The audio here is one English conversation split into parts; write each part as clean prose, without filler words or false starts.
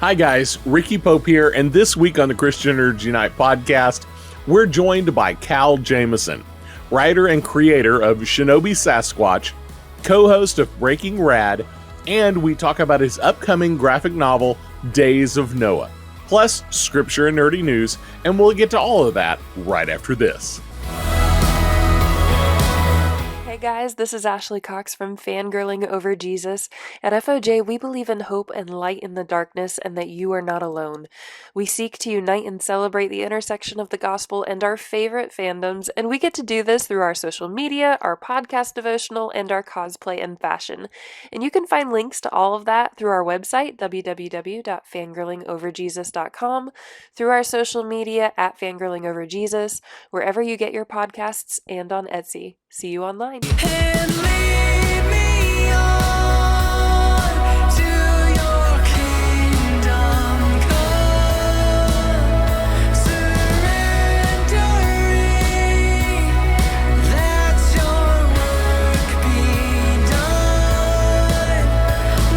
Hi guys, Ricky Pope here, and this week on the Christian Nerds Unite podcast, we're joined by Cal Jameson, writer and creator of Shinobi Sasquatch, co-host of Breaking Rad, and we talk about his upcoming graphic novel, Days of Noah, plus scripture and nerdy news, and we'll get to all of that right after this. Hey guys, this is Ashley Cox from Fangirling Over Jesus. At FOJ, we believe in hope and light in the darkness and that you are not alone. We seek to unite and celebrate the intersection of the gospel and our favorite fandoms, and we get to do this through our social media, our podcast devotional, and our cosplay and fashion. And you can find links to all of that through our website, www.fangirlingoverjesus.com, through our social media at Fangirlingoverjesus, wherever you get your podcasts, and on Etsy. See you online. And lead me on to your kingdom come, surrendering, let your work be done.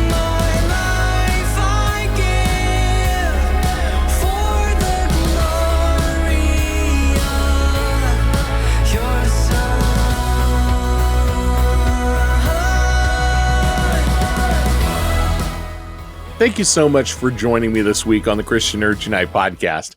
My life I give for the glory of your Son. Thank you so much for joining me this week on the Christian Nerds Unite podcast.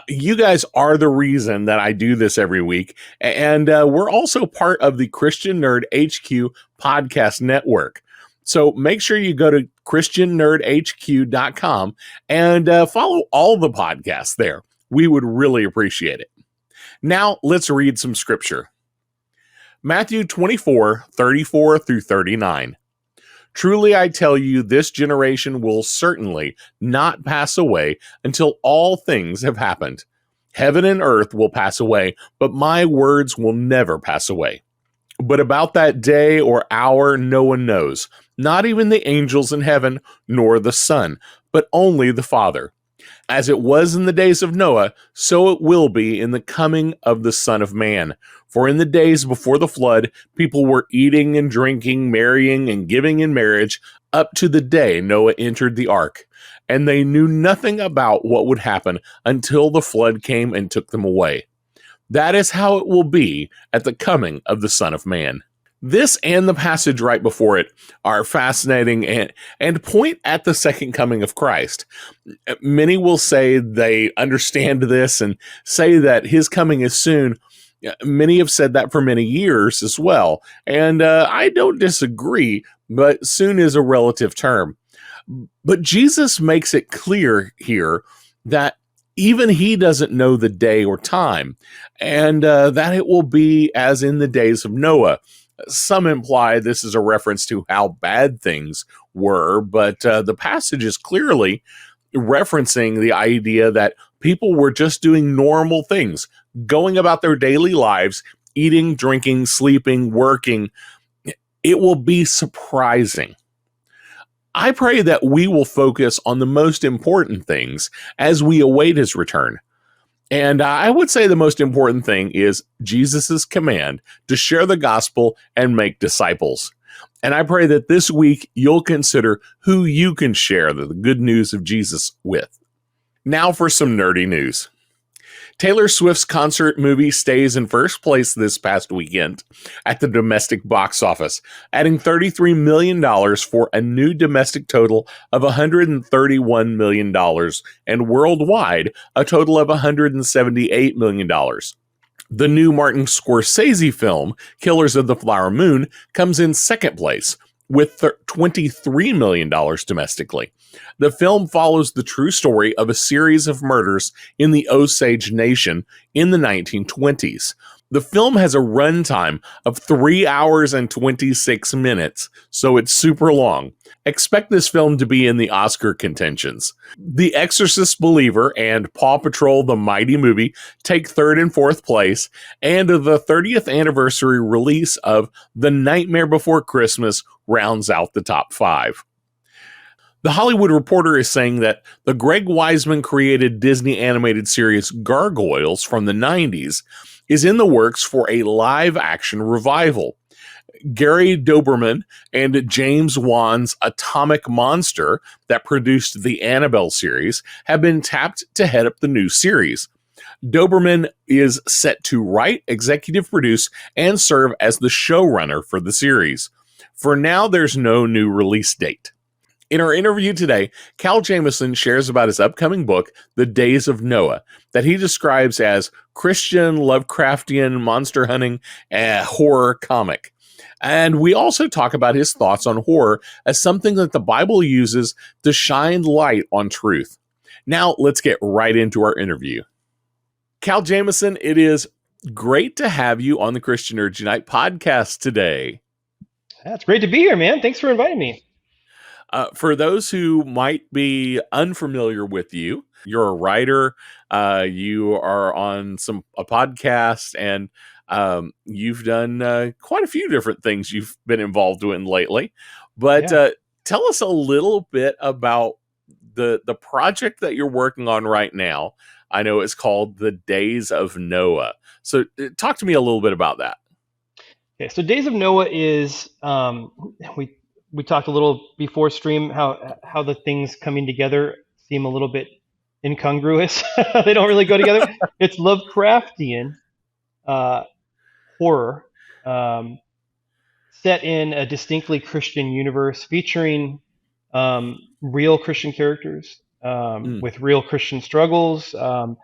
You guys are the reason that I do this every week, and we're also part of the Christian Nerd HQ podcast network. So make sure you go to christiannerdhq.com and follow all the podcasts there. We would really appreciate it. Now let's read some scripture. Matthew 24:34 through 39. Truly I tell you, this generation will certainly not pass away until all things have happened. Heaven and earth will pass away, but my words will never pass away. But about that day or hour no one knows, not even the angels in heaven, nor the Son, but only the Father. As it was in the days of Noah, so it will be in the coming of the Son of Man. For in the days before the flood, people were eating and drinking, marrying and giving in marriage, up to the day Noah entered the ark. And they knew nothing about what would happen until the flood came and took them away. That is how it will be at the coming of the Son of Man. This and the passage right before it are fascinating and point at the second coming of Christ. Many will say they understand this and say that his coming is soon. Many have said that for many years as well, and I don't disagree, but soon is a relative term. But Jesus makes it clear here that even he doesn't know the day or time, and that it will be as in the days of Noah. Some imply this is a reference to how bad things were, but the passage is clearly referencing the idea that people were just doing normal things, going about their daily lives, eating, drinking, sleeping, working. It will be surprising. I pray that we will focus on the most important things as we await his return. And I would say the most important thing is Jesus' command to share the gospel and make disciples. And I pray that this week you'll consider who you can share the good news of Jesus with. Now for some nerdy news. Taylor Swift's concert movie stays in first place this past weekend at the domestic box office, adding $33 million for a new domestic total of $131 million, and worldwide, a total of $178 million. The new Martin Scorsese film, Killers of the Flower Moon, comes in second place with $23 million domestically. The film follows the true story of a series of murders in the Osage Nation in the 1920s. The film has a runtime of 3 hours and 26 minutes, so it's super long. Expect this film to be in the Oscar contentions. The Exorcist Believer and Paw Patrol the Mighty Movie take third and fourth place, and the 30th anniversary release of The Nightmare Before Christmas rounds out the top 5. The Hollywood Reporter is saying that the Greg Weisman created Disney animated series Gargoyles from the 90s is in the works for a live-action revival. Gary Doberman and James Wan's Atomic Monster, that produced the Annabelle series, have been tapped to head up the new series. Doberman is set to write, executive produce, and serve as the showrunner for the series. For now, there's no new release date. In our interview today, Cal Jameson shares about his upcoming book, The Days of Noah, that he describes as Christian, Lovecraftian, monster hunting, horror comic. And we also talk about his thoughts on horror as something that the Bible uses to shine light on truth. Now, let's get right into our interview. Cal Jameson, it is great to have you on the Christian Nerd Unite podcast today. That's great to be here, man. Thanks for inviting me. For those who might be unfamiliar with you, you're a writer. You are on a podcast, and you've done quite a few different things you've been involved in lately. But tell us a little bit about the project that you're working on right now. I know it's called The Days of Noah. So talk to me a little bit about that. Okay, so Days of Noah is we talked a little before stream how the things coming together seem a little bit incongruous. They don't really go together. It's Lovecraftian horror set in a distinctly Christian universe, featuring real Christian characters with real Christian struggles. As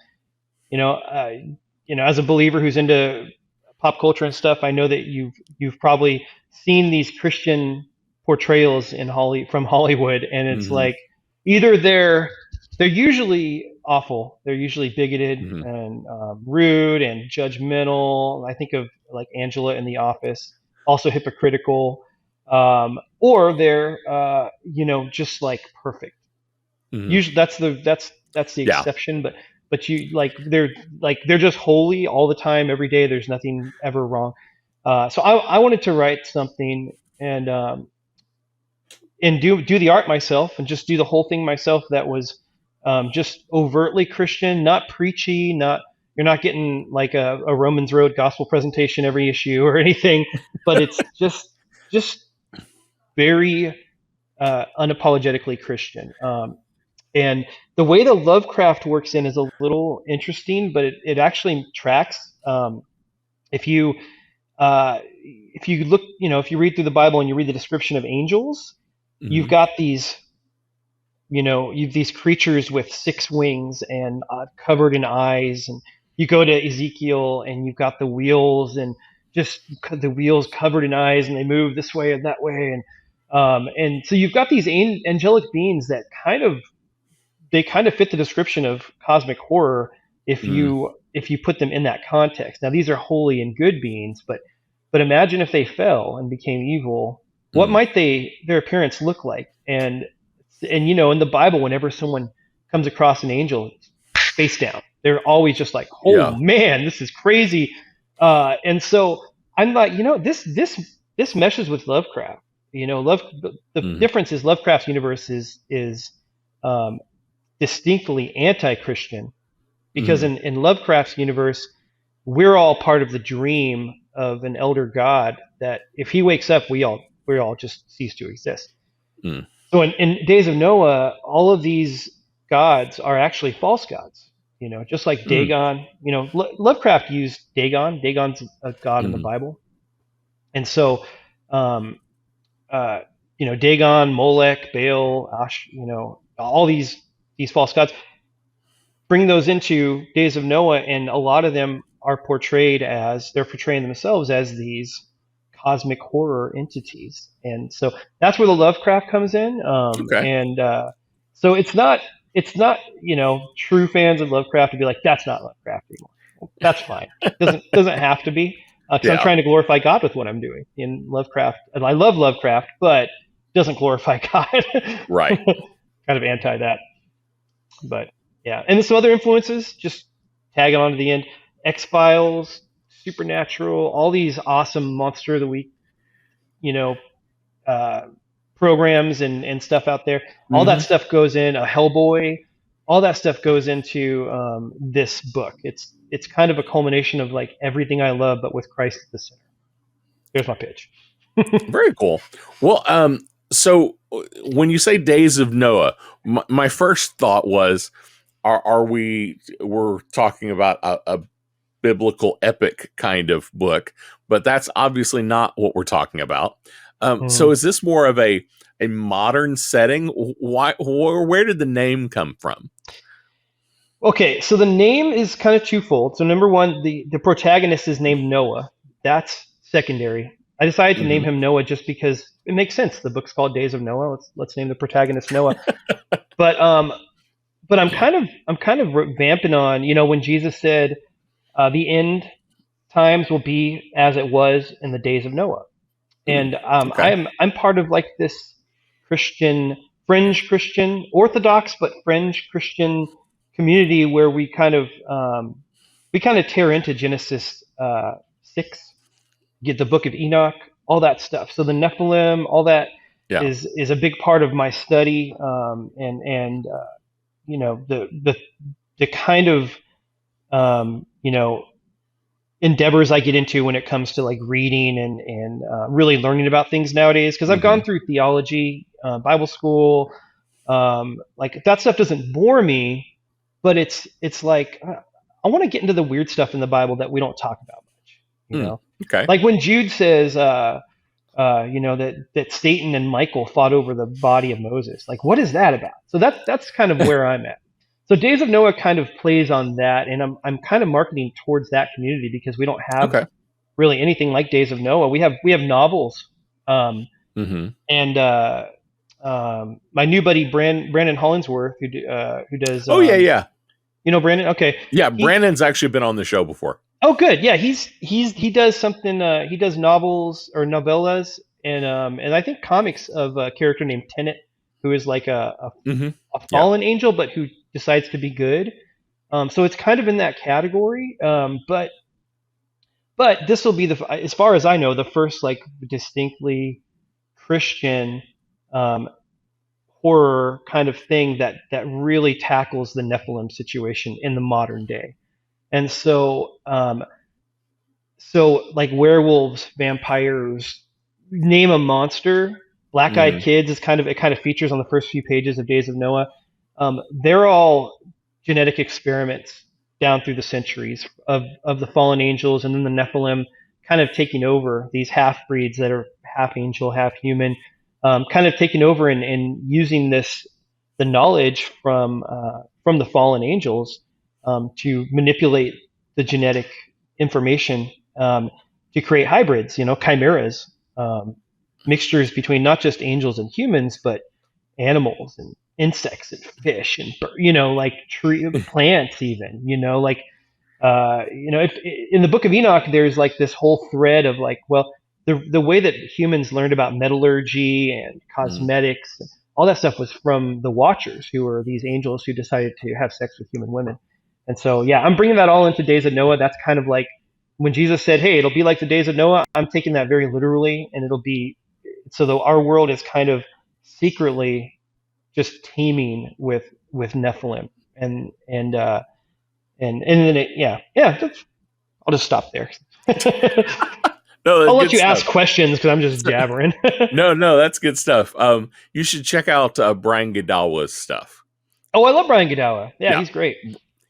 a believer who's into pop culture and stuff, I know that you've probably seen these Christian portrayals from Hollywood, and it's like either they're usually awful, they're usually bigoted and rude and judgmental. I think of like Angela in The Office, also hypocritical, or they're just like perfect. Usually that's the exception, but you they're just holy all the time, every day. There's nothing ever wrong. So I wanted to write something and do the art myself and just do the whole thing myself that was just overtly Christian, not preachy, you're not getting like a Romans Road gospel presentation every issue or anything, but it's just very unapologetically Christian. And the way the Lovecraft works in is a little interesting, but it actually tracks. If you look, if you read through the Bible and you read the description of angels, you've got these, you've these creatures with 6 wings and covered in eyes, and you go to Ezekiel and you've got the wheels and just the wheels covered in eyes, and they move this way and that way, and so you've got these angelic beings that kind of fit the description of cosmic horror if you put them in that context. Now, these are holy and good beings, but imagine if they fell and became evil. What might their appearance look like? And in the Bible, whenever someone comes across an angel, face down, they're always just like, "Oh man, this is crazy." And so I'm like, this meshes with Lovecraft. The difference is Lovecraft's universe is distinctly anti-Christian, because in Lovecraft's universe, we're all part of the dream of an elder god that if he wakes up, we all just cease to exist. So in Days of Noah, all of these gods are actually false gods, just like Dagon. Lovecraft used Dagon. Dagon's a god in the Bible. And so, Dagon, Molech, Baal, Ash, all these false gods, bring those into Days of Noah, and a lot of them are portraying themselves as these cosmic horror entities. And so that's where the Lovecraft comes in. And so it's not true fans of Lovecraft to be like, that's not Lovecraft anymore. That's fine. It doesn't have to be, because I'm trying to glorify God with what I'm doing in Lovecraft. And I love Lovecraft, but it doesn't glorify God. Right. Kind of anti that. But yeah, and some other influences, just tagging on to the end: X-Files, Supernatural, all these awesome Monster of the Week, programs and stuff out there. All that stuff goes in. Hellboy, all that stuff goes into this book. It's kind of a culmination of like everything I love, but with Christ at the center. There's my pitch. Very cool. Well, so when you say Days of Noah, my first thought was, we're talking about a biblical epic kind of book, but that's obviously not what we're talking about. So is this more of a modern setting? Where did the name come from? Okay, so the name is kind of twofold. So number one, the protagonist is named Noah. That's secondary. I decided to name him Noah just because it makes sense. The book's called Days of Noah. Let's name the protagonist Noah. But I'm kind of vamping on, when Jesus said, the end times will be as it was in the days of Noah. And Okay. I'm part of like this fringe Christian, Orthodox but fringe Christian community where we kind of tear into Genesis 6, get the Book of Enoch, all that stuff. So the Nephilim, all that Yeah. is a big part of my study, and the kind of endeavors I get into when it comes to like reading and really learning about things nowadays. Because I've gone through theology, Bible school, like that stuff doesn't bore me, but it's like I want to get into the weird stuff in the Bible that we don't talk about much. Okay. Like when Jude says, that Satan and Michael fought over the body of Moses. Like, what is that about? So that's kind of where I'm at. So Days of Noah kind of plays on that, and I'm kind of marketing towards that community because we don't have really anything like Days of Noah. We have novels, and my new buddy Brandon Hollingsworth, who does. Oh yeah. You know Brandon? Okay. Yeah, Brandon's actually been on the show before. Oh, good. Yeah, he does something. He does novels or novellas, and I think comics of a character named Tenet, who is like a fallen angel, but who decides to be good. So it's kind of in that category. But this will be as far as I know, the first like distinctly Christian horror kind of thing that really tackles the Nephilim situation in the modern day. And so like werewolves, vampires, name a monster. Black-eyed kids it kind of features on the first few pages of Days of Noah. They're all genetic experiments down through the centuries of the fallen angels, and then the Nephilim kind of taking over, these half-breeds that are half angel, half human, kind of taking over and using the knowledge from the fallen angels to manipulate the genetic information to create hybrids, chimeras, mixtures between not just angels and humans, but animals and insects and fish and like plants even. If in the Book of Enoch there's like this whole thread of like, well, the way that humans learned about metallurgy and cosmetics, all that stuff was from the Watchers, who were these angels who decided to have sex with human women. And so, yeah, I'm bringing that all into Days of Noah. That's kind of like when Jesus said, hey, it'll be like the Days of Noah. I'm taking that very literally, and it'll be so though our world is kind of secretly just teeming with Nephilim, and then I'll just stop there. No, I'll let you ask questions because I'm just jabbering. No, that's good stuff. You should check out Brian Godawa's stuff. Oh, I love Brian Godawa. Yeah, he's great.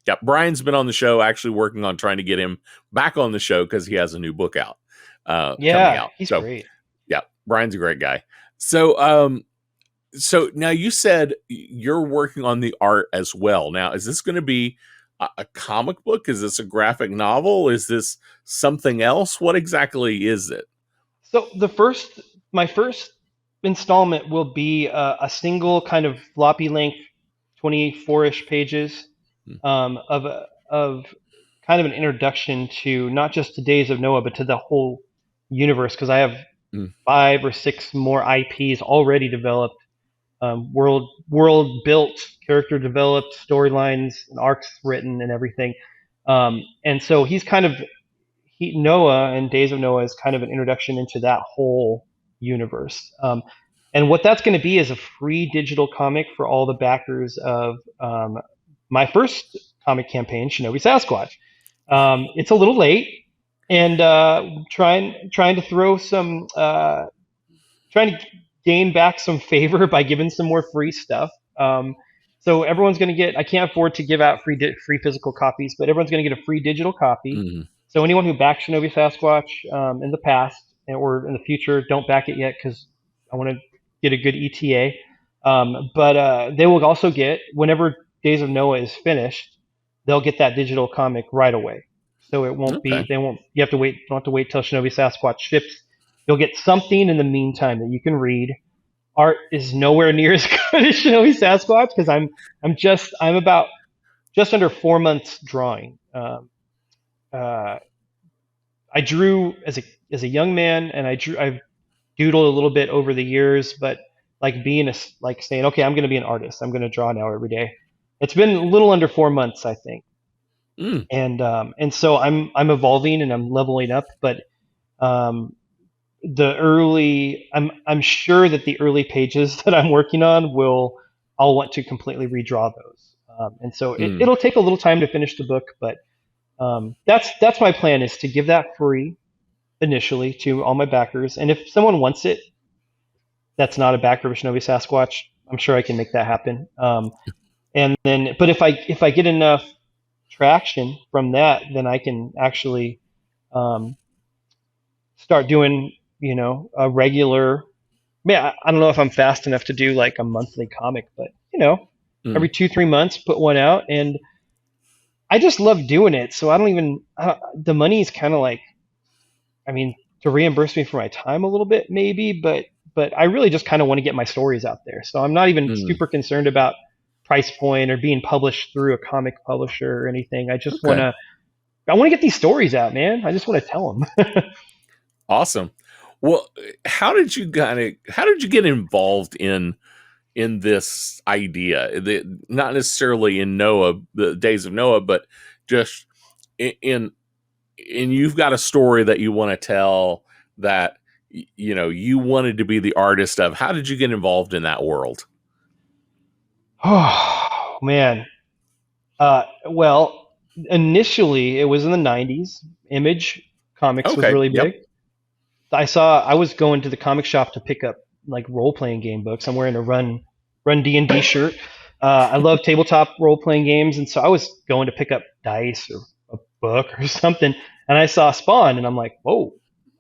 Yeah, Brian's been on the show, actually working on trying to get him back on the show because he has a new book out. Coming out. He's great. Yeah, Brian's a great guy. So now you said you're working on the art as well. Now, is this going to be a comic book? Is this a graphic novel? Is this something else? What exactly is it? So my first installment will be a single kind of floppy length, 24-ish pages of kind of an introduction to not just the Days of Noah, but to the whole universe. Because I have 5 or 6 more IPs already developed, world built, character developed, storylines and arcs written and everything. And so Noah and Days of Noah is kind of an introduction into that whole universe. And what that's going to be is a free digital comic for all the backers of my first comic campaign, Shinobi Sasquatch. It's a little late, and trying to throw some trying to gain back some favor by giving some more free stuff. So everyone's going to get. I can't afford to give out free physical copies, but everyone's going to get a free digital copy. Mm. So anyone who backed Shinobi Sasquatch in the past or in the future, don't back it yet because I want to get a good ETA. But they will also get whenever Days of Noah is finished, they'll get that digital comic right away. So it won't be. Okay. They won't. You have to wait. Don't have to wait till Shinobi Sasquatch ships. You'll get something in the meantime that you can read. Art is nowhere near as good as Shinobi Sasquatch because I'm about just under 4 months drawing. Uh, I drew as a young man, and I've doodled a little bit over the years, but like like saying, okay, I'm going to be an artist. I'm going to draw now every day. It's been a little under 4 months, I think, Mm. and so I'm evolving and I'm leveling up, but um, I'm sure that the early pages that I'm working on I'll want to completely redraw those, and so Mm. it'll take a little time to finish the book, but that's my plan is to give that free initially to all my backers, and if someone wants it that's not a backer of Shinobi Sasquatch, I'm sure I can make that happen. And then, but if I get enough traction from that, then I can actually um, start doing a regular. Yeah, I don't know if I'm fast enough to do like a monthly comic, but every Mm. 2-3 months put one out, and I just love doing it. So I don't even the money is kind of like, I mean, to reimburse me for my time a little bit, maybe, but I really just kind of want to get my stories out there. So I'm not even Mm. super concerned about price point or being published through a comic publisher or anything. Okay. I want to get these stories out, man. I just want to tell them. Awesome. Well, how did you get involved in this idea? Not necessarily in Noah, the Days of Noah, but just in you've got a story that you want to tell that you wanted to be the artist of. How did you get involved in that world? Oh man. Well, initially it was in the '90s. Image Comics was Okay. really Yep. big. I was going to the comic shop to pick up like role playing game books. I'm wearing a Run D&D shirt. I love tabletop role playing games, and so I was going to pick up dice or a book or something, and I saw Spawn, and I'm like, whoa,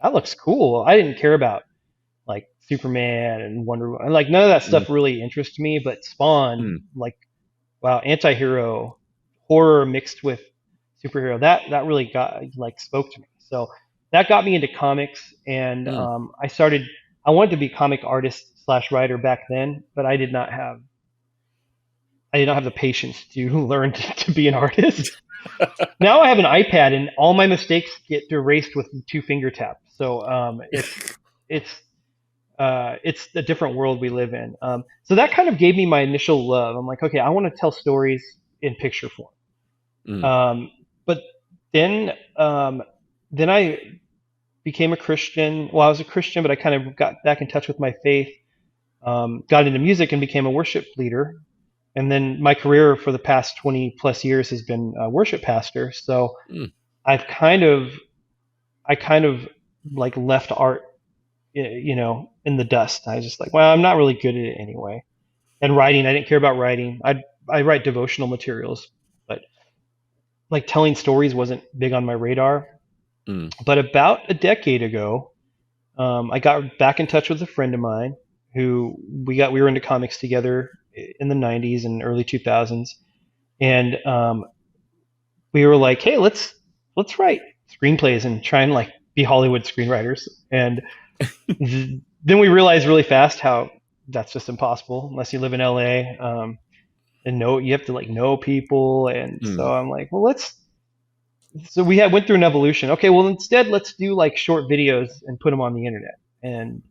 that looks cool. I didn't care about like Superman and Wonder Woman. Like none of that Mm. stuff really interests me, but Spawn, Mm. like wow, anti-hero horror mixed with superhero, that really got like spoke to me. So that got me into comics, and Mm. I wanted to be comic artist slash writer back then, but I did not have the patience to learn to be an artist. Now I have an iPad, and all my mistakes get erased with 2 finger taps. So it's it's a different world we live in. So that kind of gave me my initial love. I'm like, okay, I want to tell stories in picture form. Mm. But then, then I became a Christian. Well, I was a Christian, but I kind of got back in touch with my faith. Got into music and became a worship leader. And then my career for the past 20 plus years has been a worship pastor. So Mm. I've kind of, I kind of like left art, in the dust. I was just like, well, I'm not really good at it anyway. And writing, I didn't care about writing. I write devotional materials, but like telling stories wasn't big on my radar. Mm. But about a decade ago, I got back in touch with a friend of mine who we were into comics together in the '90s and early 2000s, and we were like, hey, let's write screenplays and try and like be Hollywood screenwriters. And then we realized really fast how that's just impossible unless you live in LA. And you have to like know people, and Mm. so I'm like, well, so we went through an evolution. Okay, well, instead let's do like short videos and put them on the internet. And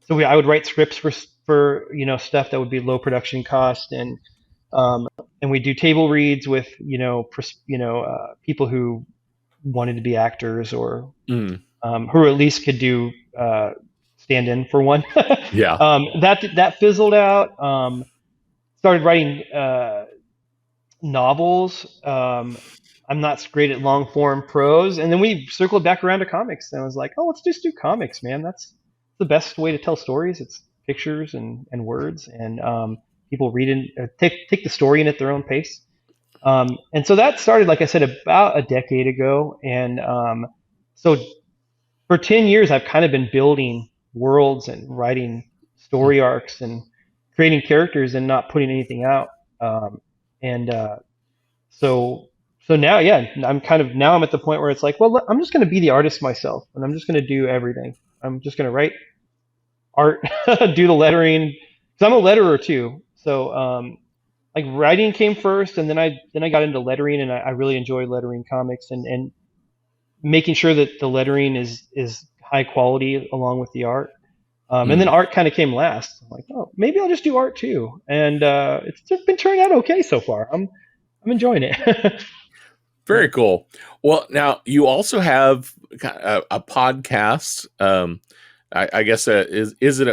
so I would write scripts for stuff that would be low production cost, um, and we do table reads with people who wanted to be actors or Mm. who at least could do stand in for one. Yeah. That fizzled out. Started writing novels. I'm not great at long form prose, and then we circled back around to comics, and I was like, oh, let's just do comics, man. That's the best way to tell stories. It's pictures and words, and people read in, take the story in at their own pace. And so that started, like I said, about a decade ago. And so for 10 years, I've kind of been building worlds and writing story arcs and creating characters and not putting anything out. And so so now, yeah, I'm at the point where it's like, well, I'm just going to be the artist myself, and I'm just going to do everything. I'm just going to write art, do the lettering, because I'm a letterer too. So like writing came first, and then I got into lettering, and I really enjoy lettering comics and making sure that the lettering is high quality along with the art. And then Mm. art kind of came last. I'm like, oh, maybe I'll just do art too, and it's just been turning out okay so far. I'm enjoying it. Very cool. Well, now you also have a podcast. I guess is it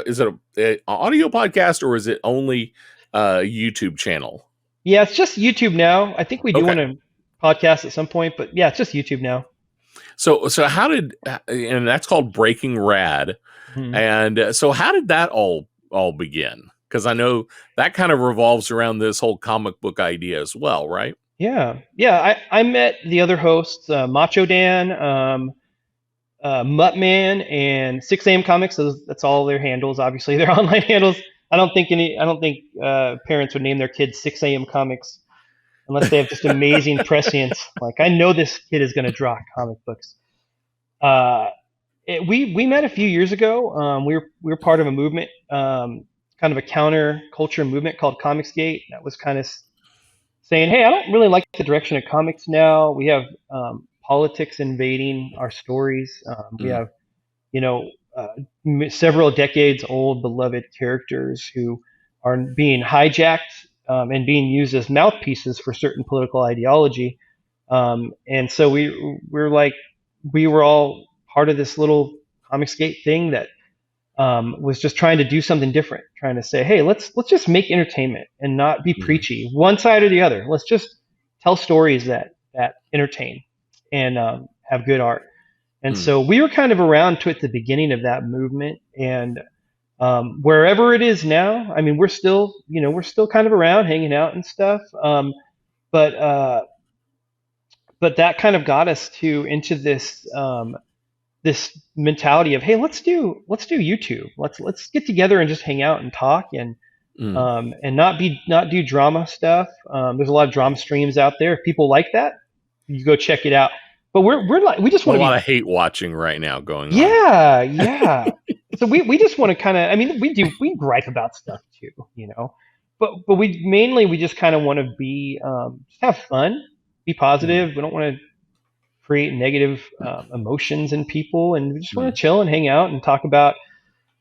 a audio podcast, or is it only a YouTube channel? Yeah, it's just YouTube now. I think we do Okay. want to podcast at some point, but yeah, it's just YouTube now. So how did and that's called Breaking Rad. Mhm. And so how did that all begin? Because I know that kind of revolves around this whole comic book idea as well, right? Yeah, yeah. I met the other hosts, Macho Dan, Muttman, and 6 a.m. Comics. That's all their handles. Obviously, their online handles. I don't think parents would name their kids 6 a.m. Comics unless they have just amazing prescience. Like, I know this kid is going to draw comic books. Uh, we met a few years ago. We were part of a movement, kind of a counter culture movement called Comicsgate. That was kind of saying, "Hey, I don't really like the direction of comics now. We have politics invading our stories. We Mm, have, you know, uh, several decades old beloved characters who are being hijacked and being used as mouthpieces for certain political ideology." And so we're like, we were all part of this little Comicsgate thing that was just trying to do something different, trying to say, hey, let's just make entertainment and not be mm, preachy, one side or the other. Let's just tell stories that entertain and have good art. And mm, so we were kind of around to at the beginning of that movement, and wherever it is now, I mean, we're still kind of around, hanging out and stuff. But but that kind of got us to into this mentality of, hey, let's do YouTube. Let's get together and just hang out and talk mm. and not do drama stuff. There's a lot of drama streams out there. If people like that, you go check it out. But we're like, we just A want to lot be, of hate watching right now going on. yeah, yeah. So we just want to kind of, I mean, we gripe about stuff too, but we just kind of want to be just have fun, be Mm, positive. We don't want to create negative emotions in people, and we just want mm, to chill and hang out and talk about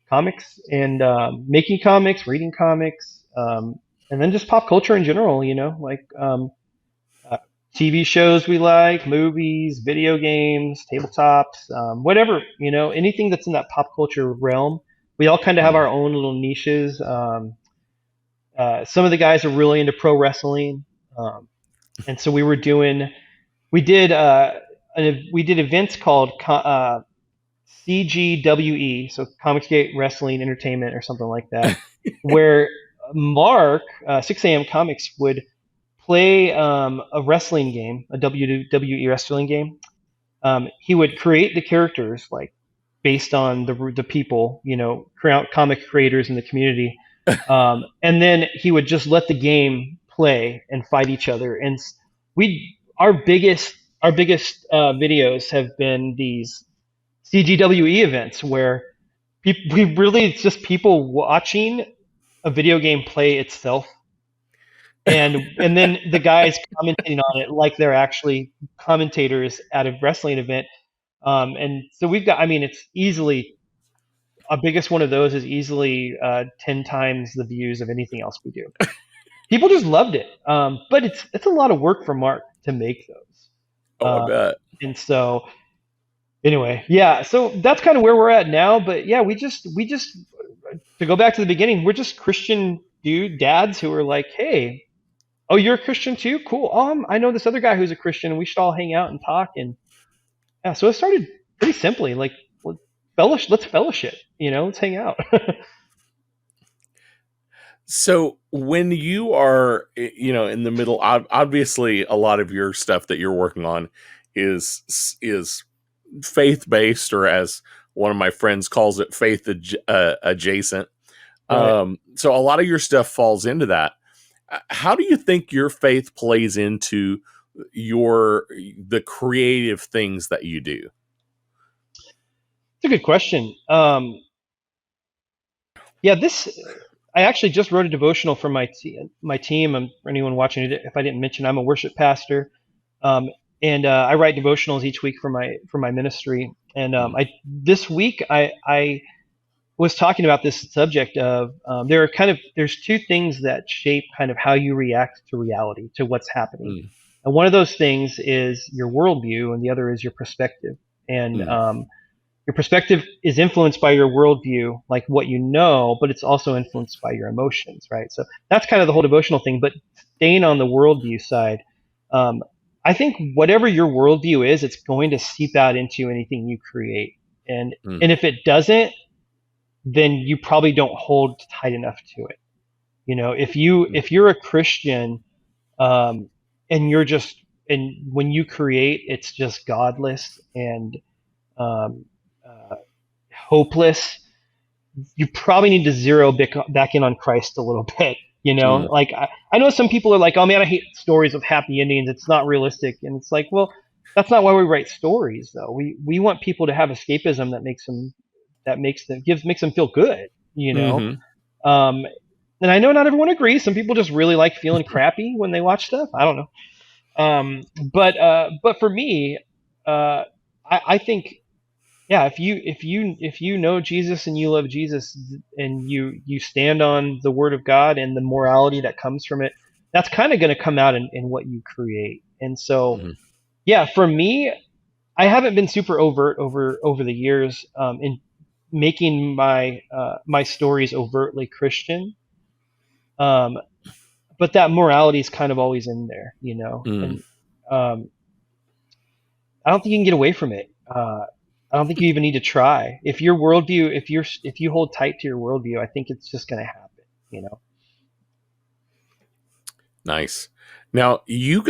comics and making comics, reading comics, and then just pop culture in general. Like uh, TV shows we like, movies, video games, tabletops, whatever. Anything that's in that pop culture realm. We all kind of have mm. our own little niches. Some of the guys are really into pro wrestling, and so we did we did events called CGWE, so Comics Gate Wrestling Entertainment or something like that, where Mark 6 a.m. Comics would play a wrestling game, a WWE wrestling game. He would create the characters like based on the people, comic creators in the community, and then he would just let the game play and fight each other. And we our biggest videos have been these CGWE events where we really it's just people watching a video game play itself, and then the guys commenting on it like they're actually commentators at a wrestling event. And so we've got, I mean, it's easily our biggest one of those is easily 10 times the views of anything else we do. People just loved it, but it's a lot of work for Mark to make those. Oh, I bet. And so anyway, yeah, so that's kind of where we're at now. But yeah, we just to go back to the beginning, we're just Christian dads who are like, hey, oh, you're a Christian too? Cool. I know this other guy who's a Christian, and we should all hang out and talk. And yeah, so it started pretty simply. Like, let's fellowship, let's hang out. So when you are, in the middle, obviously a lot of your stuff that you're working on is faith based, or as one of my friends calls it, faith adjacent. Right. So a lot of your stuff falls into that. How do you think your faith plays into the creative things that you do? It's a good question. Yeah, this I actually just wrote a devotional for my team. And for anyone watching it, if I didn't mention, I'm a worship pastor, um, and I write devotionals each week for my ministry. And Mm, I this week I was talking about this subject of there's two things that shape kind of how you react to reality, to what's happening. mm, And one of those things is your worldview, and the other is your perspective. And mm, your perspective is influenced by your worldview, like what you know, but it's also influenced by your emotions, right? So that's kind of the whole devotional thing. But staying on the worldview side, um, I think whatever your worldview is, it's going to seep out into anything you create. And mm, and if it doesn't, then you probably don't hold tight enough to it. mm, If you're a Christian, um, and when you create, it's just godless and um, uh, hopeless. You probably need to zero back in on Christ a little bit. mm, Like I know some people are like, oh man, I hate stories of happy endings. It's not realistic, and it's like, well, that's not why we write stories, though. We want people to have escapism that makes them feel good. You know, mhm. um, and I know not everyone agrees. Some people just really like feeling crappy when they watch stuff. I don't know. But for me, uh, I think, yeah, if you know Jesus and you love Jesus, and you stand on the Word of God and the morality that comes from it, that's kind of going to come out in what you create. And so, Mhm, yeah, for me, I haven't been super overt over the years, in making my stories overtly Christian. Um, but that morality is kind of always in there, mm. and um, I don't think you can get away from it. I don't think you even need to try. If you hold tight to your worldview, I think it's just going to happen. You know. Nice. Now you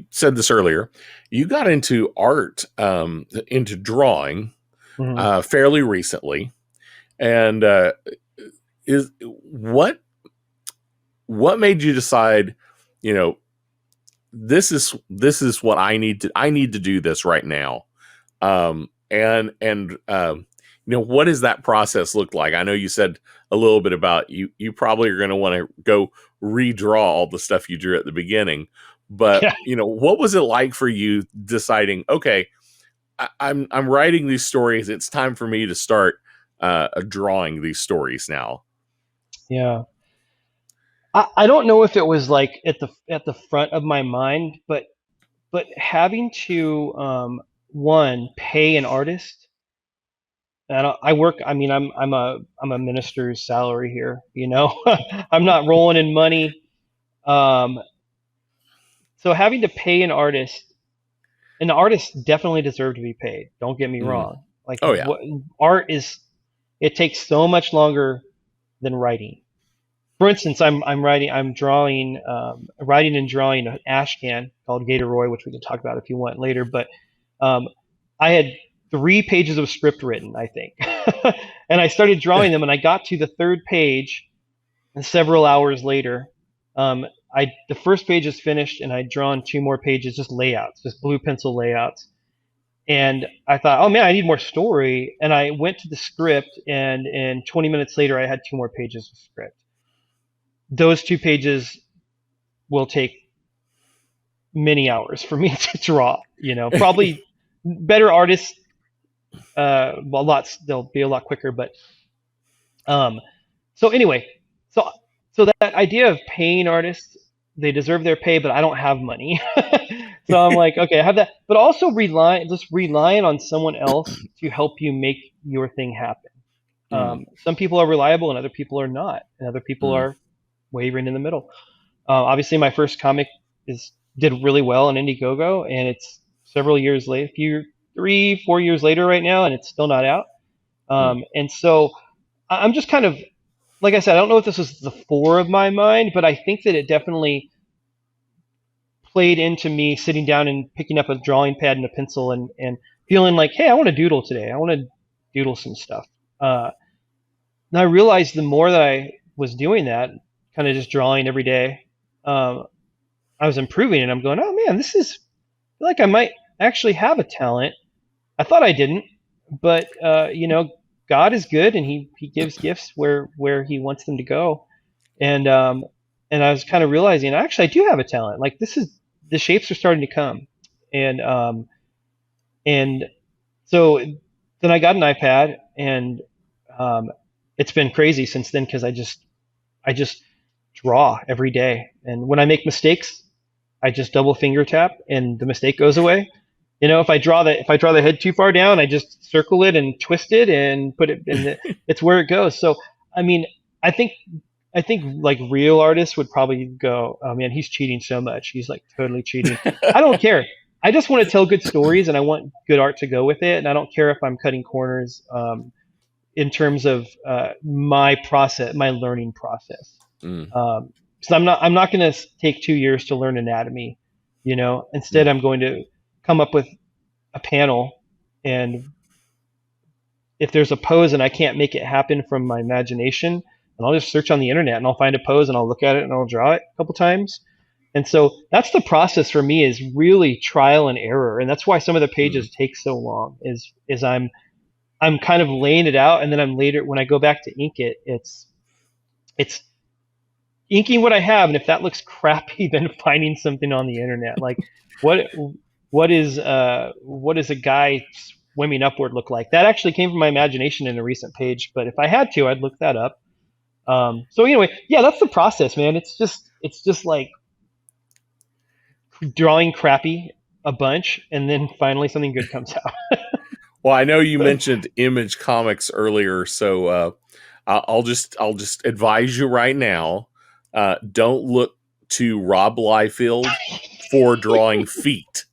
said this earlier. You got into art, into drawing, Hmm. fairly recently, and is what made you decide, you know, this is what I need to do this right now, and what does that process look like? I know you said a little bit about you probably are going to want to go redraw all the stuff you drew at the beginning, but Yeah. what was it like for you deciding, okay, I'm writing these stories, it's time for me to start drawing these stories now. Yeah. I don't know if it was like at the front of my mind, but having to, one, pay an artist. And I work. I mean, I'm a minister's salary here. I'm not rolling in money. Um, so having to pay an artist, and the artists definitely deserve to be paid. Don't get me Mm. wrong. Like, Oh yeah. what art is, it takes so much longer than writing. For instance, writing and drawing an ash can called Gator Roy, which we can talk about if you want later. But um, I had 3 pages of script written, I think, and I started drawing them, and I got to the third page, and several hours later, um, the first page is finished, and I'd drawn 2 more pages, just layouts, just blue pencil layouts. And I thought, oh man, I need more story. And I went to the script, and 20 minutes later, I had 2 more pages of script. Those 2 pages will take many hours for me to draw. Probably better artists, they'll be a lot quicker. But um, so anyway, so so that idea of paying artists, they deserve their pay, but I don't have money. So I'm like, okay, I have that, but also relying on someone else to help you make your thing happen. Mm, Some people are reliable, and other people are not, and other people mm, are wavering in the middle. Obviously, my first comic is did really well on Indiegogo, and it's several years late, 3-4 years later right now, and it's still not out. And so I'm just kind of, like I said, I don't know if this was the fore of my mind, but I think that it definitely played into me sitting down and picking up a drawing pad and a pencil and feeling like, hey, I want to doodle today. I want to doodle some stuff. And I realized the more that I was doing that, kind of just drawing every day, I was improving, and I'm going, oh man, this is, I feel like I might actually have a talent. I thought I didn't, but God is good, and He gives gifts where He wants them to go, and I was kind of realizing actually I do have a talent. Like the shapes are starting to come, and so then I got an iPad, and it's been crazy since then because I just draw every day, and when I make mistakes, I just double finger tap, and the mistake goes away. If I draw the head too far down, I just circle it and twist it and put it in. It's where it goes. So I mean, I think like real artists would probably go, oh man, he's cheating so much. He's like totally cheating. I don't care. I just want to tell good stories, and I want good art to go with it. And I don't care if I'm cutting corners in terms of my process, my learning process. So I'm not going to take 2 years to learn anatomy. Instead, I'm going to come up with a panel, and if there's a pose and I can't make it happen from my imagination, and I'll just search on the internet and I'll find a pose and I'll look at it and I'll draw it a couple times. And so that's the process for me, is really trial and error. And that's why some of the pages take so long, is I'm kind of laying it out, and then I'm later, when I go back to ink it, it's inking what I have, and if that looks crappy, then finding something on the internet. Like what is a guy swimming upward look like? That actually came from my imagination in a recent page, but if I had to, I'd look that up. So anyway, yeah, that's the process, man. It's just like drawing crappy a bunch, and then finally something good comes out. Well, I know you mentioned Image Comics earlier, so I'll just advise you right now, don't look to Rob Liefeld for drawing feet.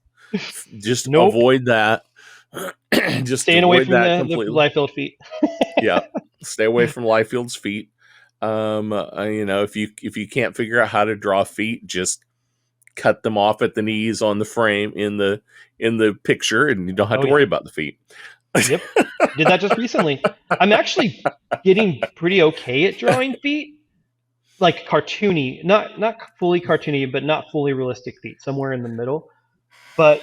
Just Nope. Avoid that. Just Staying avoid away from that the completely. Liefeld feet. Yeah, stay away from Liefeld's feet. If you can't figure out how to draw feet, just cut them off at the knees on the frame in the picture, and you don't have to worry about the feet. Yep, did that just recently. I'm actually getting pretty okay at drawing feet, like cartoony, not fully cartoony, but not fully realistic feet, somewhere in the middle. But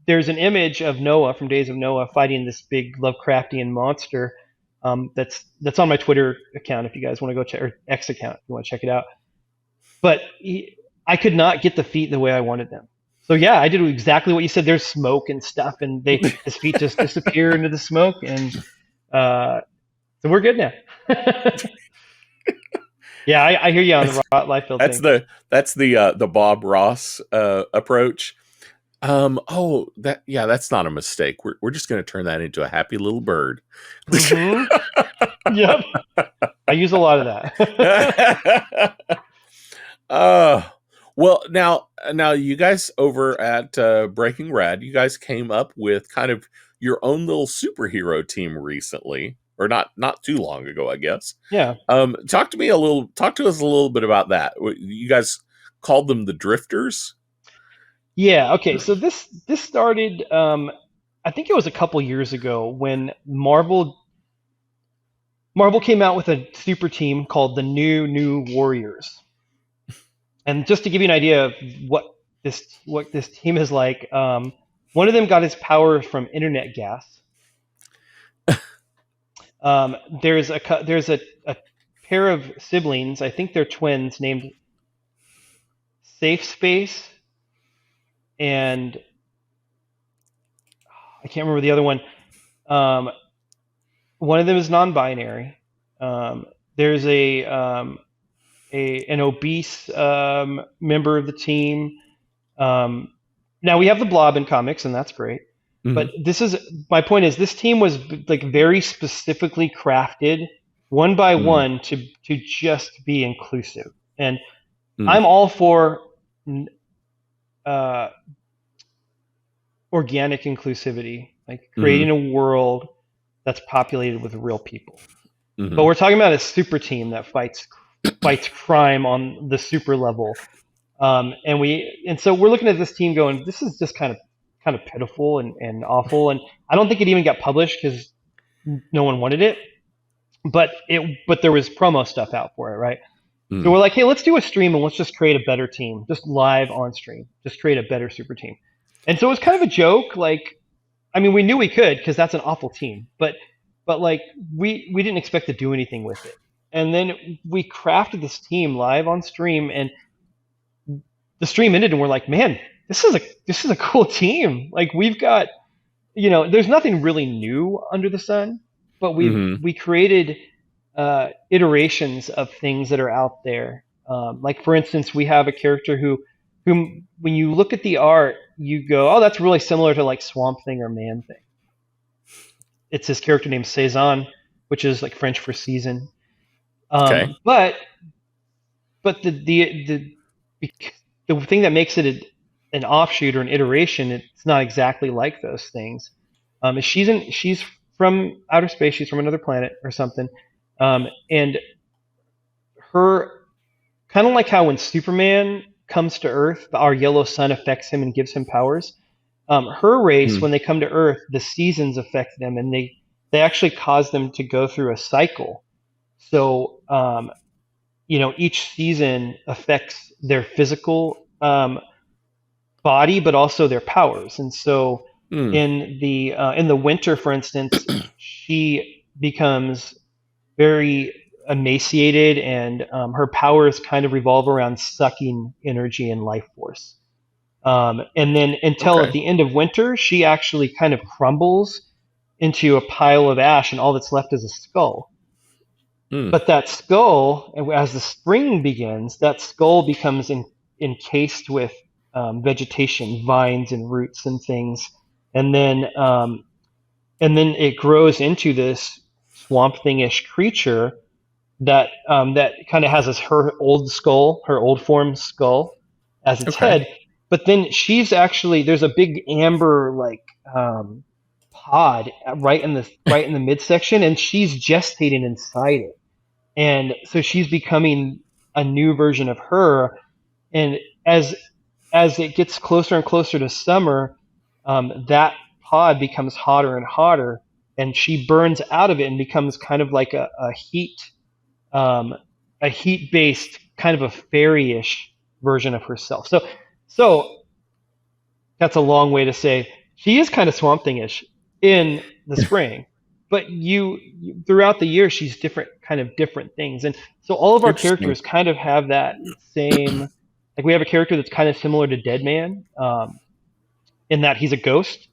there's an image of Noah from Days of Noah fighting this big Lovecraftian monster. That's on my Twitter account if you guys want to go check, or X account if you want to check it out. But I could not get the feet the way I wanted them. So yeah, I did exactly what you said. There's smoke and stuff, and his feet just disappear into the smoke, and so we're good now. Yeah, I hear you on the Liefeld thing. That's the Bob Ross approach. That's not a mistake. We're just going to turn that into a happy little bird. Mm-hmm. Yep, I use a lot of that. Well, now you guys over at Breaking Rad, you guys came up with kind of your own little superhero team recently, or not too long ago, I guess. Yeah. Talk to us a little bit about that. You guys called them the Drifters. Yeah. Okay. So this started. I think it was a couple years ago when Marvel came out with a super team called the New Warriors. And just to give you an idea of what this team is like, one of them got his power from internet gas. There's a pair of siblings, I think they're twins, named Safe Space, and I can't remember the other one. One of them is non-binary. There's an obese member of the team. Now we have the Blob in comics, and that's great. Mm-hmm. But my point is, this team was like very specifically crafted, one by one, to just be inclusive. And I'm all for organic inclusivity. like Mhm. creating a world that's populated with real people. But Mhm. we're talking about a super team that fights crime on the super level. And so we're looking at this team going, this is just kind of pitiful and awful. And I don't think it even got published because no one wanted it. But there was promo stuff out for it, right? So Mhm. we're like, hey, let's do a stream and let's just create a better team, just live on stream, just create a better super team. And so it was kind of a joke. Like, I mean, we knew we could because that's an awful team, but like we didn't expect to do anything with it. And then we crafted this team live on stream, and the stream ended, and we're like, man, this is a cool team. Like we've got, there's nothing really new under the sun, but Mhm. we created iterations of things that are out there. Like for instance, we have a character whom when you look at the art, you go, oh, that's really similar to like Swamp Thing or Man Thing. It's this character named Cezanne, which is like French for season. Okay. But the thing that makes it an offshoot or an iteration, it's not exactly like those things. Is she's from outer space. She's from another planet or something, and her kind of like how when Superman comes to Earth, our yellow sun affects him and gives him powers. Her race, Mhm. when they come to Earth, the seasons affect them, and they actually cause them to go through a cycle. So each season affects their physical body, but also their powers. And so Mm. in the winter, for instance, she becomes very emaciated, and her powers kind of revolve around sucking energy and life force. And then until at Okay. the end of winter, she actually kind of crumbles into a pile of ash, and all that's left is a skull. Mm. But that skull, as the spring begins, that skull becomes encased with vegetation, vines and roots and things, and then it grows into this swamp thingish creature that kind of has her old skull, her old form skull, as its Okay. head. But then she's actually there's a big amber like pod right in the midsection, and she's gestating inside it. And so she's becoming a new version of her. And as it gets closer and closer to summer, that pod becomes hotter and hotter, and she burns out of it and becomes kind of like um, a heat based kind of a fairy-ish version of herself. So that's a long way to say she is kind of Swamp Thing-ish in the spring, but throughout the year she's different things, and so all of our Interesting. characters kind of have that same. Like we have a character that's kind of similar to Deadman, in that he's a ghost,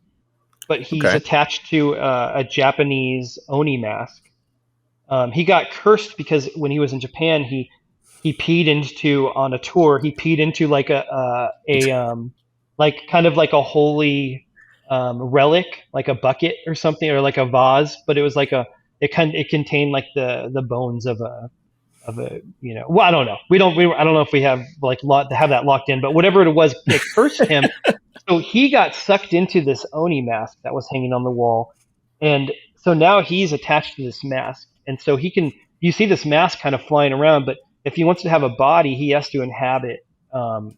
but he's Okay. attached to a Japanese oni mask. He got cursed because when he was in Japan, he peed into on a tour. He peed into like like kind of like a holy relic, like a bucket or something, or like a vase. But it was like it contained like the bones of a well, I don't know. I don't know if we have like have that locked in, but whatever it was, it cursed him. So he got sucked into this oni mask that was hanging on the wall, and so now he's attached to this mask, and so you see this mask kind of flying around, but if he wants to have a body, he has to inhabit um,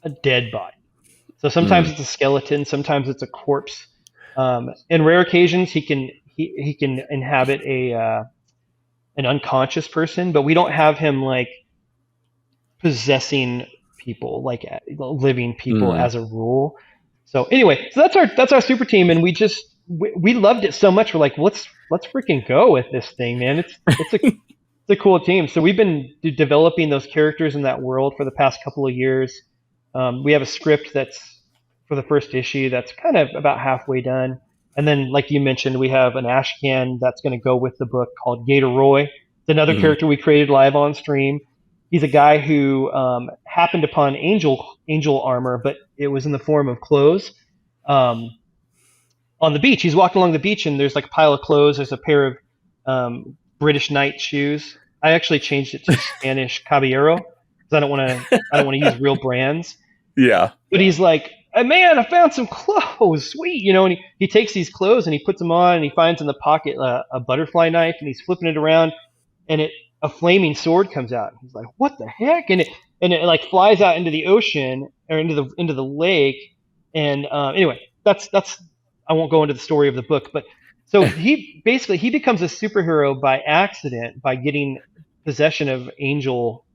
a dead body. So sometimes Mm. it's a skeleton, sometimes it's a corpse. In rare occasions, he can inhabit an unconscious person, but we don't have him like possessing people, like living people Mm. as a rule. So anyway, so that's our super team, and we loved it so much. We're like, let's freaking go with this thing, man. It's a cool team. So we've been developing those characters in that world for the past couple of years. We have a script that's for the first issue that's kind of about halfway done. And then, like you mentioned, we have an Ashcan that's going to go with the book called Gator Roy. It's another Mm. character we created live on stream. He's a guy who happened upon angel armor, but it was in the form of clothes. Um, on the beach, he's walking along the beach, and there's like a pile of clothes. There's a pair of British Knight shoes. I actually changed it to Spanish Caballero because I don't want to use real brands. Yeah. But he's like, man, I found some clothes, sweet, and he takes these clothes and he puts them on, and he finds in the pocket a butterfly knife, and he's flipping it around, and a flaming sword comes out. He's like, what the heck? And it like flies out into the ocean, or into the lake. And anyway, that's I won't go into the story of the book, but so he becomes a superhero by accident, by getting possession of angel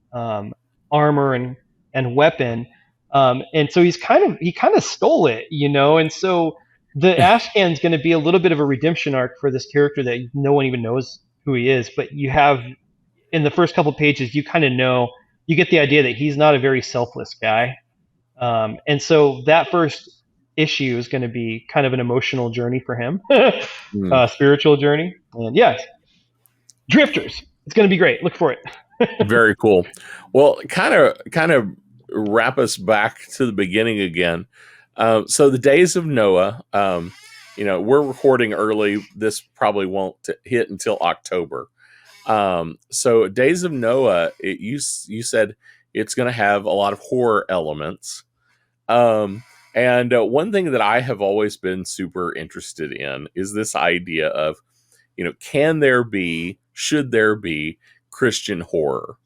armor and weapon. And so he kind of stole it, and so the Ashcan's going to be a little bit of a redemption arc for this character that no one even knows who he is, but you have, in the first couple pages, you kind of know, you get the idea that he's not a very selfless guy. And so that first issue is going to be kind of an emotional journey for him, spiritual journey. And yeah, Drifters. It's going to be great. Look for it. Very cool. Well, kind of wrap us back to the beginning again. So the days of Noah, we're recording early. This probably won't hit until October. So Days of Noah, you said it's going to have a lot of horror elements. And one thing that I have always been super interested in is this idea of, should there be Christian horror?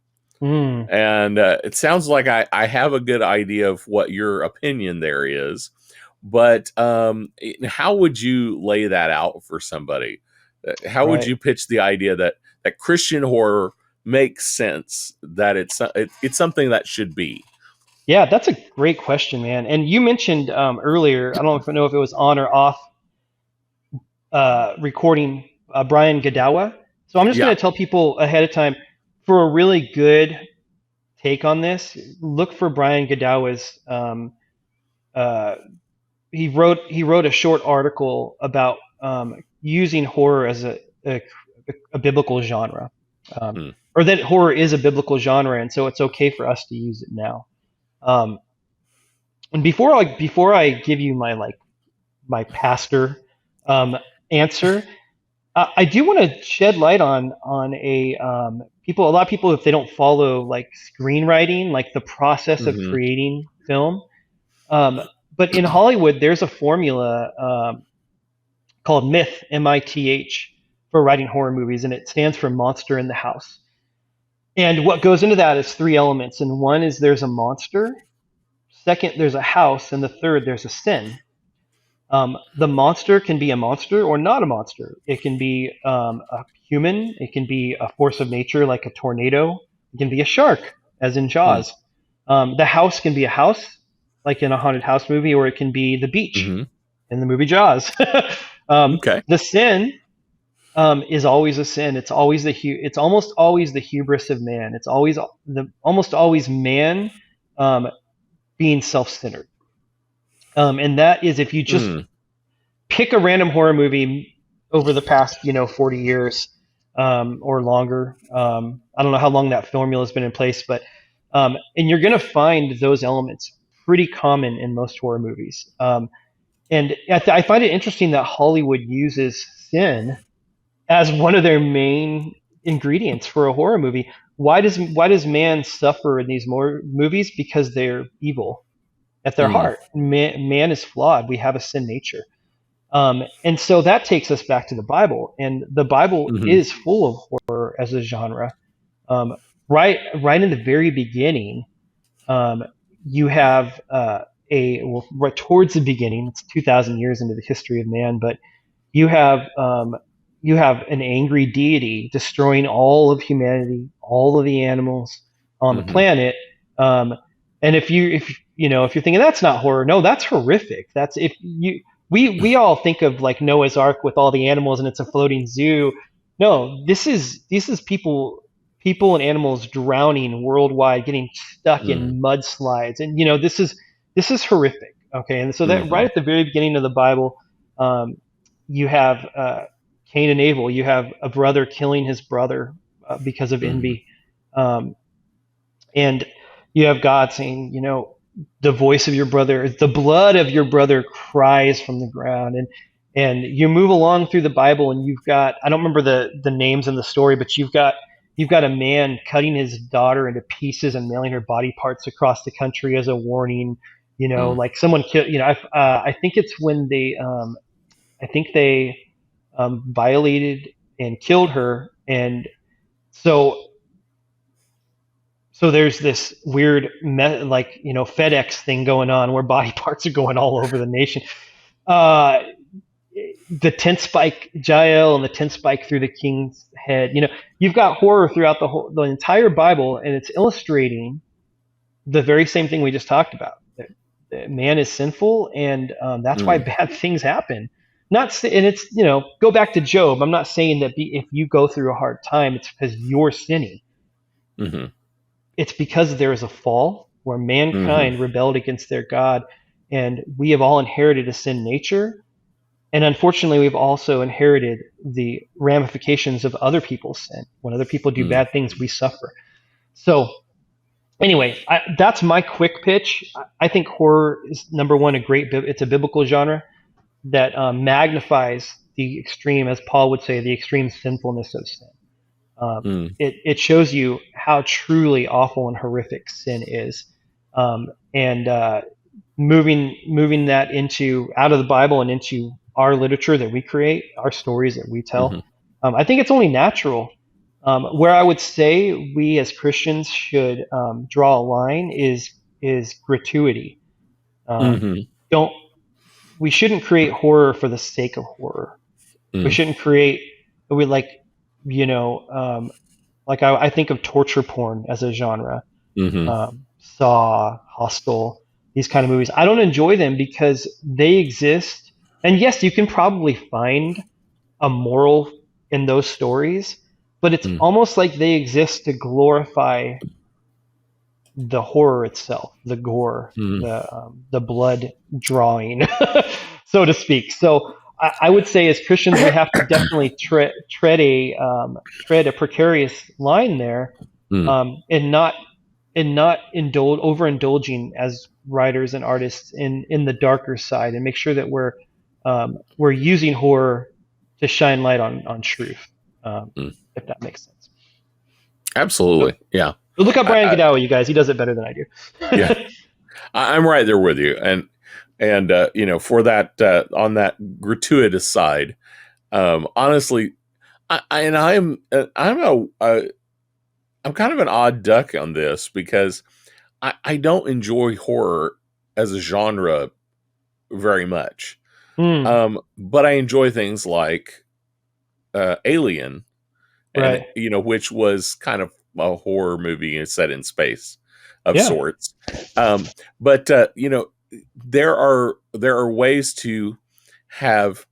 And it sounds like I have a good idea of what your opinion there is, but how would you lay that out for somebody? How would you pitch the idea that Christian horror makes sense, that it's something that should be? Yeah, that's a great question, man. And you mentioned earlier, I don't know if it was on or off recording, Brian Godawa. So I'm just going to tell people ahead of time, for a really good take on this, look for Brian Godawa's. He wrote a short article about using horror as a biblical genre, or that horror is a biblical genre, and so it's okay for us to use it now. And before I give you my pastor answer, I do want to shed light on a lot of people, if they don't follow like screenwriting, like the process of creating film. But in Hollywood, there's a formula called MITH, M-I-T-H, for writing horror movies, and it stands for Monster in the House. And what goes into that is three elements. And one is there's a monster. Second, there's a house. And the third, there's a sin. The monster can be a monster or not a monster. It can be a human. It can be a force of nature like a tornado. It can be a shark, as in Jaws. The house can be a house, like in a haunted house movie, or it can be the beach in the movie Jaws. The sin is always a sin. It's always it's almost always the hubris of man. It's almost always man being self-centered. And that is, if you just pick a random horror movie over the past 40 years or longer. I don't know how long that formula has been in place, but and you're going to find those elements pretty common in most horror movies. And I find it interesting that Hollywood uses sin as one of their main ingredients for a horror movie. Why does man suffer in these movies? Because they're evil at their heart. Man is flawed. We have a sin nature. And so that takes us back to the Bible, and the Bible is full of horror as a genre. Right in the very beginning, you have right towards the beginning. It's 2,000 years into the history of man, but you have an angry deity destroying all of humanity, all of the animals on the planet. And if you're thinking that's not horror, no, that's horrific. We all think of like Noah's Ark with all the animals and it's a floating zoo. No, this is people and animals drowning worldwide, getting stuck in mudslides, and this is horrific. Okay, and so that right at the very beginning of the Bible, you have Cain and Abel. You have a brother killing his brother because of envy, and you have God saying, the voice of your brother, the blood of your brother cries from the ground. And you move along through the Bible, and you've got, I don't remember the names in the story, but you've got a man cutting his daughter into pieces and mailing her body parts across the country as a warning. Mm. Like someone killed. I think it's when I think they violated and killed her, and so there's this weird FedEx thing going on where body parts are going all over the nation. Uh, the tent spike, Jael, and the tent spike through the king's head. You've got horror throughout the entire Bible, and it's illustrating the very same thing we just talked about. That man is sinful, and that's why Mm. bad things happen. And it's go back to Job. I'm not saying that if you go through a hard time, it's because you're sinning. Mm-hmm. It's because there is a fall where Mm-hmm. mankind rebelled against their God, and we have all inherited a sin nature. And unfortunately, we've also inherited the ramifications of other people's sin. When other people do Mm. bad things, we suffer. So anyway, that's my quick pitch. I think horror is, number one, it's a biblical genre that magnifies the extreme, as Paul would say, the extreme sinfulness of sin. Mm. It shows you how truly awful and horrific sin is, and moving that into out of the Bible and into our literature that we create, our stories that we Mm-hmm. tell. I think it's only natural. Where I would say we as Christians should draw a line is gratuity. Um, Mm-hmm. don't We shouldn't create horror for the sake of horror. We Mm. shouldn't create we like you know like I think of torture porn as a genre. Mm-hmm. Saw, Hostel, these kind of movies. I don't enjoy them because they exist. And yes, you can probably find a moral in those stories, but it's Mm. almost like they exist to glorify the horror itself, the gore, Mm. the blood drawing, so to speak. So I would say, as Christians, we have to definitely tread a precarious line there, Mm. and not overindulging as writers and artists in the darker side, and make sure that we're using horror to shine light on truth, Mm. if that makes sense. So, Absolutely. Yeah. look up I, Brian I, Godowy, you guys. He does it better than I do. yeah. I'm right there with you. And for that, on that gratuitous side, honestly, I'm kind of an odd duck on this because I don't enjoy horror as a genre very much. Hmm. But I enjoy things like Alien, and Right. which was kind of a horror movie set in space of Yeah. sorts. But there are ways to have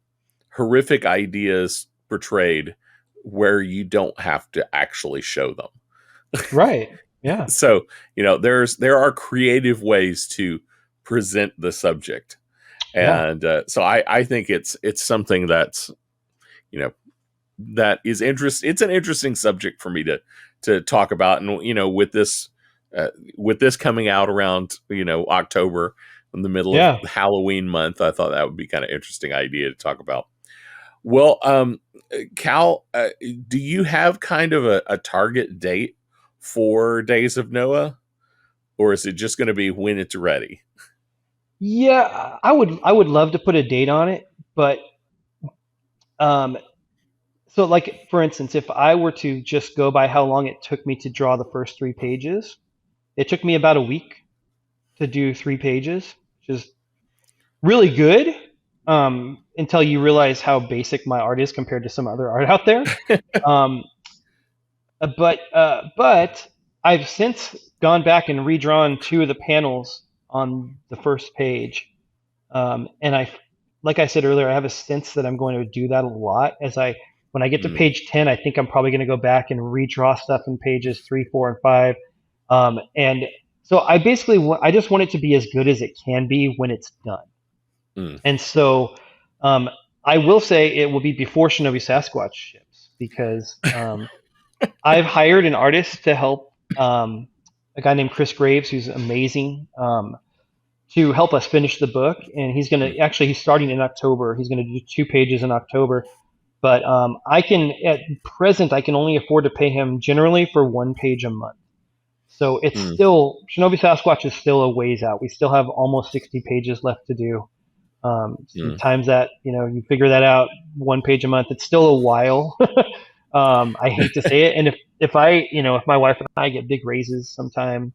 horrific ideas portrayed where you don't have to actually show them. Right. Yeah. So there are creative ways to present the subject, Yeah. and so I think it's something that's you know that is it's an interesting subject for me to talk about, and with this coming out around October, in the middle of Yeah. Halloween month, I thought that would be kind of interesting idea to talk about. Well, Cal, do you have kind of a target date for Days of Noah, or is it just going to be when it's ready? Yeah. I would love to put a date on it, but um, so, like, for instance, if I were to just go by how long it took me to draw the first 3 pages, it took me about a week to do 3 pages, which is really good, until you realize how basic my art is compared to some other art out there. Um, but I've since gone back and redrawn 2 of the panels on the first page, and like I said earlier, I have a sense that I'm going to do that a lot. When I get to Mm, page 10, I think I'm probably going to go back and redraw stuff in pages 3, 4, and 5. And so I just want it to be as good as it can be when it's done. mm, And so um, I will say it will be before Shinobi Sasquatch ships, because I've hired an artist to help, a guy named Chris Graves, who's amazing, to help us finish the book. And he's starting in October. He's going to do 2 pages in October. But at present, I can only afford to pay him generally for 1 page a month. So it's Mm. still, Shinobi Sasquatch is still a ways out. We still have almost 60 pages left to do. Sometimes that, you figure that out 1 page a month. It's still a while. I hate to say it. And if my wife and I get big raises sometime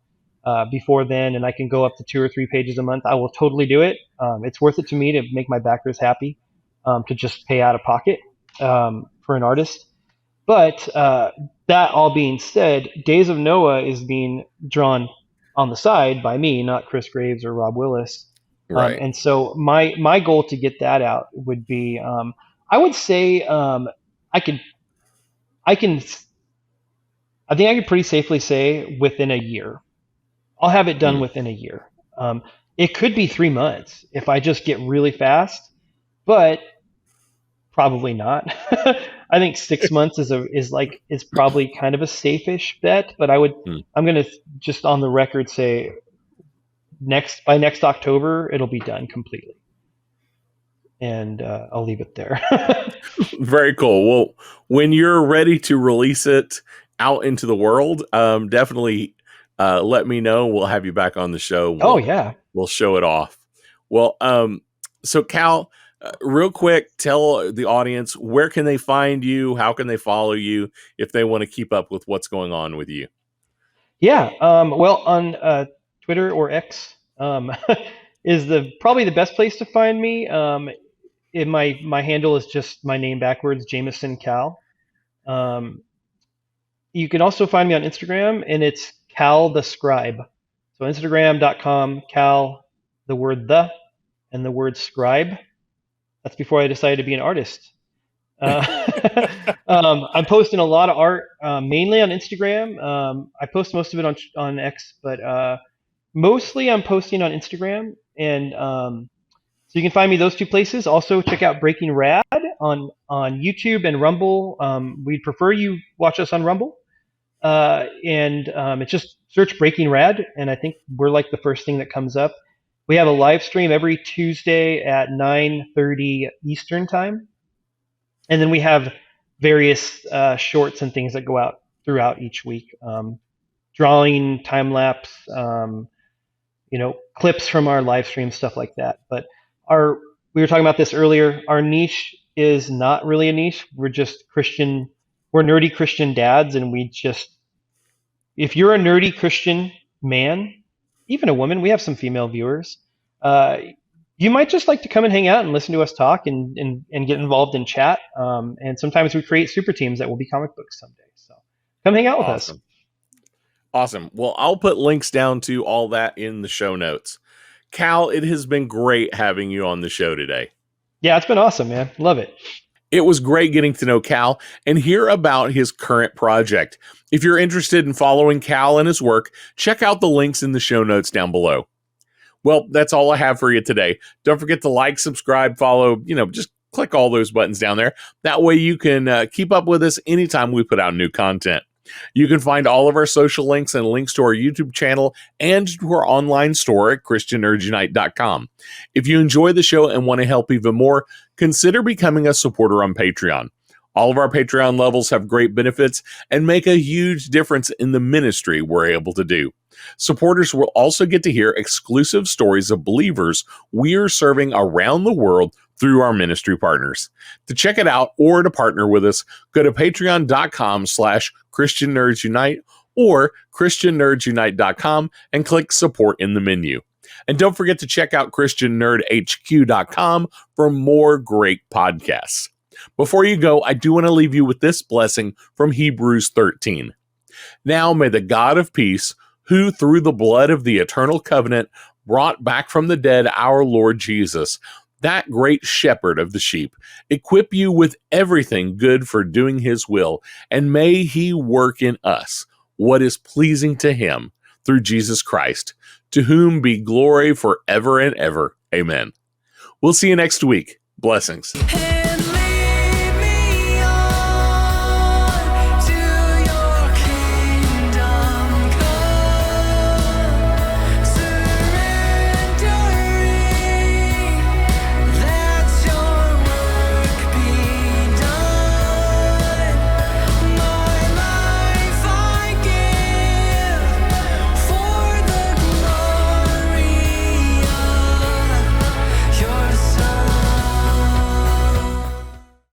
before then, and I can go up to 2 or 3 pages a month, I will totally do it. It's worth it to me to make my backers happy, to just pay out of pocket for an artist. But that all being said, Days of Noah is being drawn on the side by me, not Chris Graves or Rob Willis. Right. And so my goal to get that out would be, I would say, I can I can I think I can pretty safely say within a year. I'll have it done Mm. within a year. It could be 3 months if I just get really fast, but probably not. I think 6 months is probably kind of a safe-ish bet, but Mm. I'm gonna just on the record say by next October it'll be done completely, and I'll leave it there. Very cool. Well, when you're ready to release it out into the world, definitely let me know. We'll have you back on the show. Oh yeah. We'll show it off. Well, so Cal, real quick, tell the audience, where can they find you? How can they follow you if they want to keep up with what's going on with you? Yeah. Well, on Twitter or X is probably the best place to find me. My handle is just my name backwards, Jameson Cal. You can also find me on Instagram, and it's Cal the Scribe. So Instagram.com, Cal, the word the, and the word scribe. That's before I decided to be an artist. I'm posting a lot of art, mainly on Instagram. I post most of it on X, but mostly I'm posting on Instagram. And so you can find me those two places. Also, check out Breaking Rad on YouTube and Rumble. We'd prefer you watch us on Rumble. And it's just search Breaking Rad, and I think we're like the first thing that comes up. We have a live stream every Tuesday at 9:30 Eastern time, and then we have various shorts and things that go out throughout each week. Drawing, time lapse, clips from our live stream, stuff like that. But we were talking about this earlier. Our niche is not really a niche. We're just Christian. We're nerdy Christian dads, and if you're a nerdy Christian man, even a woman, we have some female viewers, you might just like to come and hang out and listen to us talk and get involved in chat. And sometimes we create super teams that will be comic books someday. So come hang out with us. Awesome. Well, I'll put links down to all that in the show notes. Cal, it has been great having you on the show today. Yeah, it's been awesome, man. Love it. It was great getting to know Cal and hear about his current project. If you're interested in following Cal and his work, check out the links in the show notes down below. Well, that's all I have for you today. Don't forget to like, subscribe, follow, just click all those buttons down there. That way you can keep up with us anytime we put out new content. You can find all of our social links and links to our YouTube channel and to our online store at ChristianNerdUnite.com. If you enjoy the show and want to help even more, consider becoming a supporter on Patreon. All of our Patreon levels have great benefits and make a huge difference in the ministry we're able to do. Supporters will also get to hear exclusive stories of believers we are serving around the world through our ministry partners. To check it out or to partner with us, go to patreon.com/ChristianNerdsUnite or ChristianNerdsUnite.com and click support in the menu. And don't forget to check out ChristianNerdHQ.com for more great podcasts. Before you go, I do want to leave you with this blessing from Hebrews 13. Now may the God of peace, who through the blood of the eternal covenant brought back from the dead our Lord Jesus, that great shepherd of the sheep, equip you with everything good for doing his will, and may he work in us what is pleasing to him through Jesus Christ, to whom be glory forever and ever. Amen. We'll see you next week. Blessings. Hey.